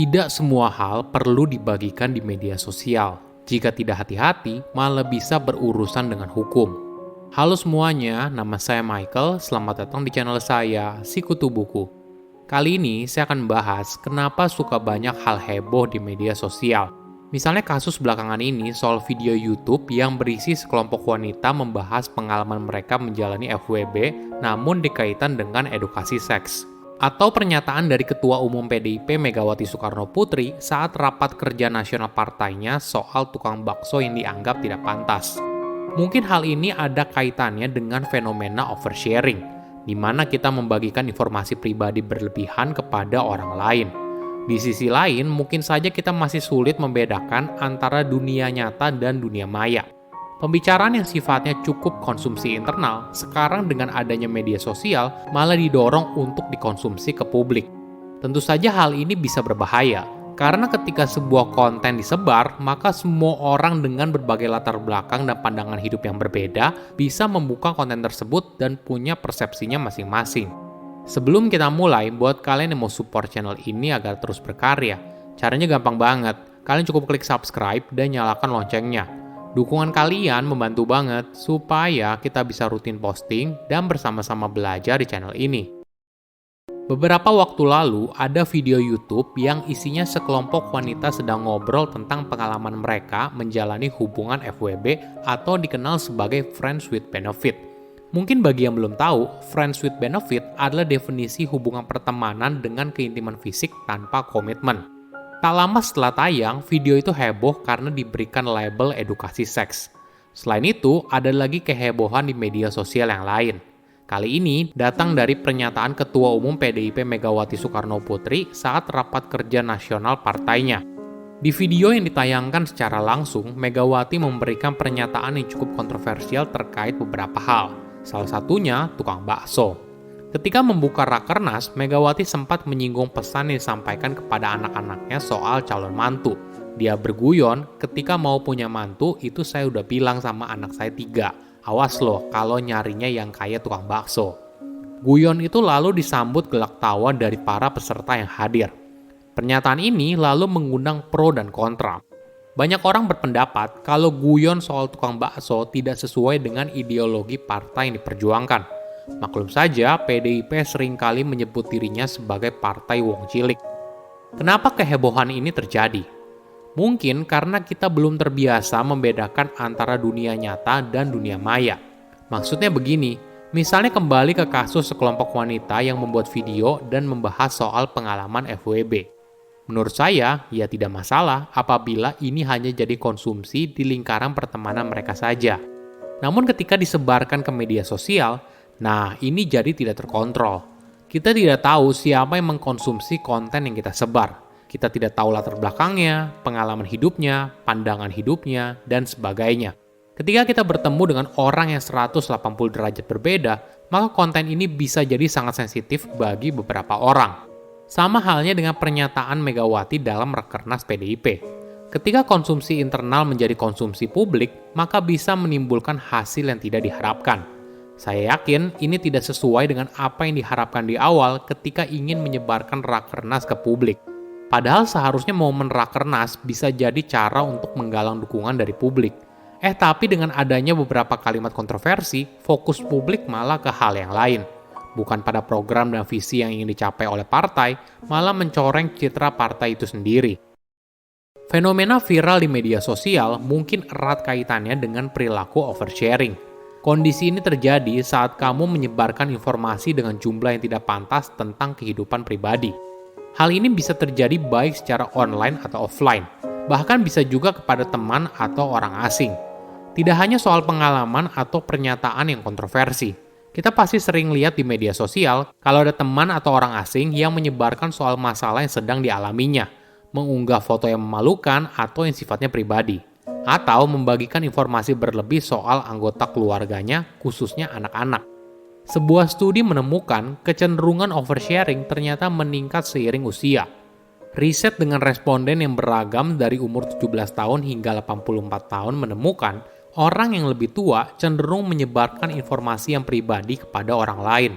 Tidak semua hal perlu dibagikan di media sosial. Jika tidak hati-hati, malah bisa berurusan dengan hukum. Halo semuanya, nama saya Michael. Selamat datang di channel saya, Sikutu Buku. Kali ini saya akan bahas kenapa suka banyak hal heboh di media sosial. Misalnya kasus belakangan ini soal video YouTube yang berisi sekelompok wanita membahas pengalaman mereka menjalani FWB namun dikaitkan dengan edukasi seks. Atau pernyataan dari Ketua Umum PDIP Megawati Soekarnoputri saat rapat kerja nasional partainya soal tukang bakso yang dianggap tidak pantas. Mungkin hal ini ada kaitannya dengan fenomena oversharing, di mana kita membagikan informasi pribadi berlebihan kepada orang lain. Di sisi lain, mungkin saja kita masih sulit membedakan antara dunia nyata dan dunia maya. Pembicaraan yang sifatnya cukup konsumsi internal, sekarang dengan adanya media sosial malah didorong untuk dikonsumsi ke publik. Tentu saja hal ini bisa berbahaya, karena ketika sebuah konten disebar, maka semua orang dengan berbagai latar belakang dan pandangan hidup yang berbeda bisa membuka konten tersebut dan punya persepsinya masing-masing. Sebelum kita mulai, buat kalian yang mau support channel ini agar terus berkarya, caranya gampang banget. Kalian cukup klik subscribe dan nyalakan loncengnya. Dukungan kalian membantu banget supaya kita bisa rutin posting dan bersama-sama belajar di channel ini. Beberapa waktu lalu ada video YouTube yang isinya sekelompok wanita sedang ngobrol tentang pengalaman mereka menjalani hubungan FWB atau dikenal sebagai Friends with Benefit. Mungkin bagi yang belum tahu, Friends with Benefit adalah definisi hubungan pertemanan dengan keintiman fisik tanpa komitmen. Tak lama setelah tayang, video itu heboh karena diberikan label edukasi seks. Selain itu, ada lagi kehebohan di media sosial yang lain. Kali ini datang dari pernyataan Ketua Umum PDIP Megawati Soekarnoputri saat rapat kerja nasional partainya. Di video yang ditayangkan secara langsung, Megawati memberikan pernyataan yang cukup kontroversial terkait beberapa hal. Salah satunya tukang bakso. Ketika membuka Rakernas, Megawati sempat menyinggung pesan yang disampaikan kepada anak-anaknya soal calon mantu. Dia berguyon, ketika mau punya mantu, itu saya udah bilang sama anak saya 3. Awas loh kalau nyarinya yang kayak tukang bakso. Guyon itu lalu disambut gelak tawa dari para peserta yang hadir. Pernyataan ini lalu mengundang pro dan kontra. Banyak orang berpendapat kalau guyon soal tukang bakso tidak sesuai dengan ideologi partai yang diperjuangkan. Maklum saja, PDIP seringkali menyebut dirinya sebagai partai wong cilik. Kenapa kehebohan ini terjadi? Mungkin karena kita belum terbiasa membedakan antara dunia nyata dan dunia maya. Maksudnya begini, misalnya kembali ke kasus sekelompok wanita yang membuat video dan membahas soal pengalaman FWB. Menurut saya, ya tidak masalah apabila ini hanya jadi konsumsi di lingkaran pertemanan mereka saja. Namun ketika disebarkan ke media sosial, nah, ini jadi tidak terkontrol. Kita tidak tahu siapa yang mengkonsumsi konten yang kita sebar. Kita tidak tahu latar belakangnya, pengalaman hidupnya, pandangan hidupnya, dan sebagainya. Ketika kita bertemu dengan orang yang 180 derajat berbeda, maka konten ini bisa jadi sangat sensitif bagi beberapa orang. Sama halnya dengan pernyataan Megawati dalam Rakernas PDIP. Ketika konsumsi internal menjadi konsumsi publik, maka bisa menimbulkan hasil yang tidak diharapkan. Saya yakin ini tidak sesuai dengan apa yang diharapkan di awal ketika ingin menyebarkan Rakernas ke publik. Padahal seharusnya momen Rakernas bisa jadi cara untuk menggalang dukungan dari publik. Tapi dengan adanya beberapa kalimat kontroversi, fokus publik malah ke hal yang lain. Bukan pada program dan visi yang ingin dicapai oleh partai, malah mencoreng citra partai itu sendiri. Fenomena viral di media sosial mungkin erat kaitannya dengan perilaku oversharing. Kondisi ini terjadi saat kamu menyebarkan informasi dengan jumlah yang tidak pantas tentang kehidupan pribadi. Hal ini bisa terjadi baik secara online atau offline, bahkan bisa juga kepada teman atau orang asing. Tidak hanya soal pengalaman atau pernyataan yang kontroversi. Kita pasti sering lihat di media sosial kalau ada teman atau orang asing yang menyebarkan soal masalah yang sedang dialaminya, mengunggah foto yang memalukan atau yang sifatnya pribadi, atau membagikan informasi berlebih soal anggota keluarganya, khususnya anak-anak. Sebuah studi menemukan kecenderungan oversharing ternyata meningkat seiring usia. Riset dengan responden yang beragam dari umur 17 tahun hingga 84 tahun menemukan orang yang lebih tua cenderung menyebarkan informasi yang pribadi kepada orang lain.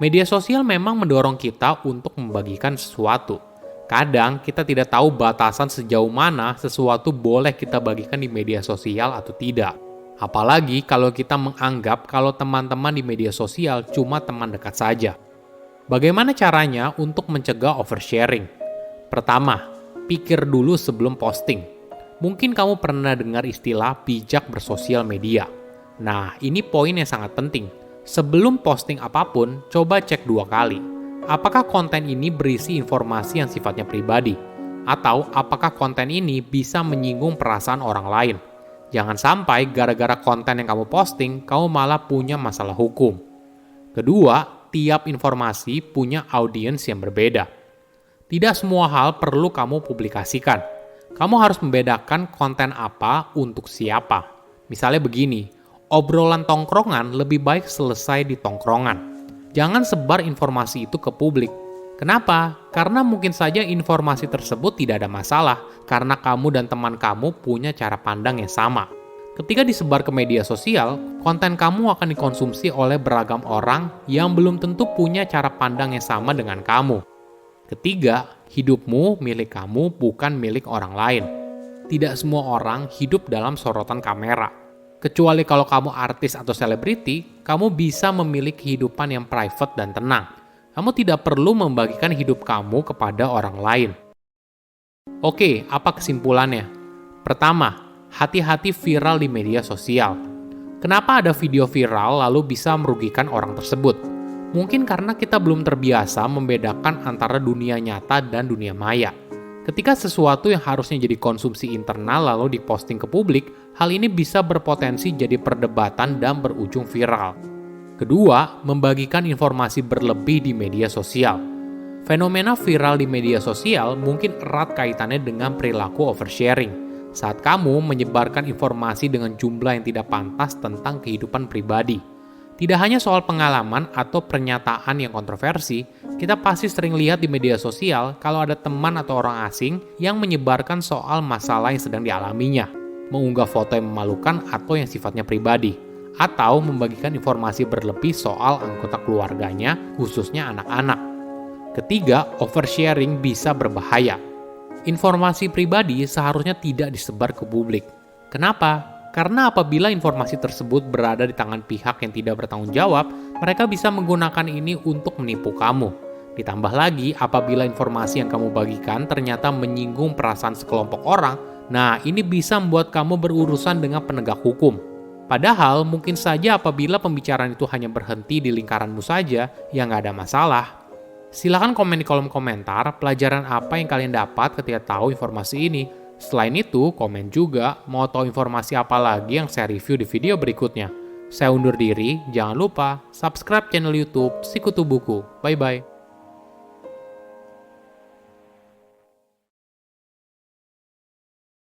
Media sosial memang mendorong kita untuk membagikan sesuatu. Kadang kita tidak tahu batasan sejauh mana sesuatu boleh kita bagikan di media sosial atau tidak. Apalagi kalau kita menganggap kalau teman-teman di media sosial cuma teman dekat saja. Bagaimana caranya untuk mencegah oversharing? Pertama, pikir dulu sebelum posting. Mungkin kamu pernah dengar istilah bijak bersosial media. Nah, ini poin yang sangat penting. Sebelum posting apapun, coba cek 2 kali. Apakah konten ini berisi informasi yang sifatnya pribadi? Atau apakah konten ini bisa menyinggung perasaan orang lain? Jangan sampai gara-gara konten yang kamu posting, kamu malah punya masalah hukum. Kedua, tiap informasi punya audiens yang berbeda. Tidak semua hal perlu kamu publikasikan. Kamu harus membedakan konten apa untuk siapa. Misalnya begini, obrolan tongkrongan lebih baik selesai di tongkrongan. Jangan sebar informasi itu ke publik. Kenapa? Karena mungkin saja informasi tersebut tidak ada masalah, karena kamu dan teman kamu punya cara pandang yang sama. Ketika disebar ke media sosial, konten kamu akan dikonsumsi oleh beragam orang yang belum tentu punya cara pandang yang sama dengan kamu. Ketiga, hidupmu milik kamu, bukan milik orang lain. Tidak semua orang hidup dalam sorotan kamera. Kecuali kalau kamu artis atau selebriti, kamu bisa memiliki kehidupan yang private dan tenang. Kamu tidak perlu membagikan hidup kamu kepada orang lain. Oke, apa kesimpulannya? Pertama, hati-hati viral di media sosial. Kenapa ada video viral lalu bisa merugikan orang tersebut? Mungkin karena kita belum terbiasa membedakan antara dunia nyata dan dunia maya. Ketika sesuatu yang harusnya jadi konsumsi internal lalu diposting ke publik, hal ini bisa berpotensi jadi perdebatan dan berujung viral. Kedua, membagikan informasi berlebih di media sosial. Fenomena viral di media sosial mungkin erat kaitannya dengan perilaku oversharing. Saat kamu menyebarkan informasi dengan jumlah yang tidak pantas tentang kehidupan pribadi. Tidak hanya soal pengalaman atau pernyataan yang kontroversi, kita pasti sering lihat di media sosial kalau ada teman atau orang asing yang menyebarkan soal masalah yang sedang dialaminya, mengunggah foto yang memalukan atau yang sifatnya pribadi, atau membagikan informasi berlebih soal anggota keluarganya, khususnya anak-anak. Ketiga, oversharing bisa berbahaya. Informasi pribadi seharusnya tidak disebar ke publik. Kenapa? Karena apabila informasi tersebut berada di tangan pihak yang tidak bertanggung jawab, mereka bisa menggunakan ini untuk menipu kamu. Ditambah lagi, apabila informasi yang kamu bagikan ternyata menyinggung perasaan sekelompok orang, nah ini bisa membuat kamu berurusan dengan penegak hukum. Padahal mungkin saja apabila pembicaraan itu hanya berhenti di lingkaranmu saja, ya nggak ada masalah. Silahkan komen di kolom komentar pelajaran apa yang kalian dapat ketika tahu informasi ini. Selain itu, komen juga mau tahu informasi apa lagi yang saya review di video berikutnya. Saya undur diri, jangan lupa subscribe channel YouTube Sikutu Buku. Bye-bye.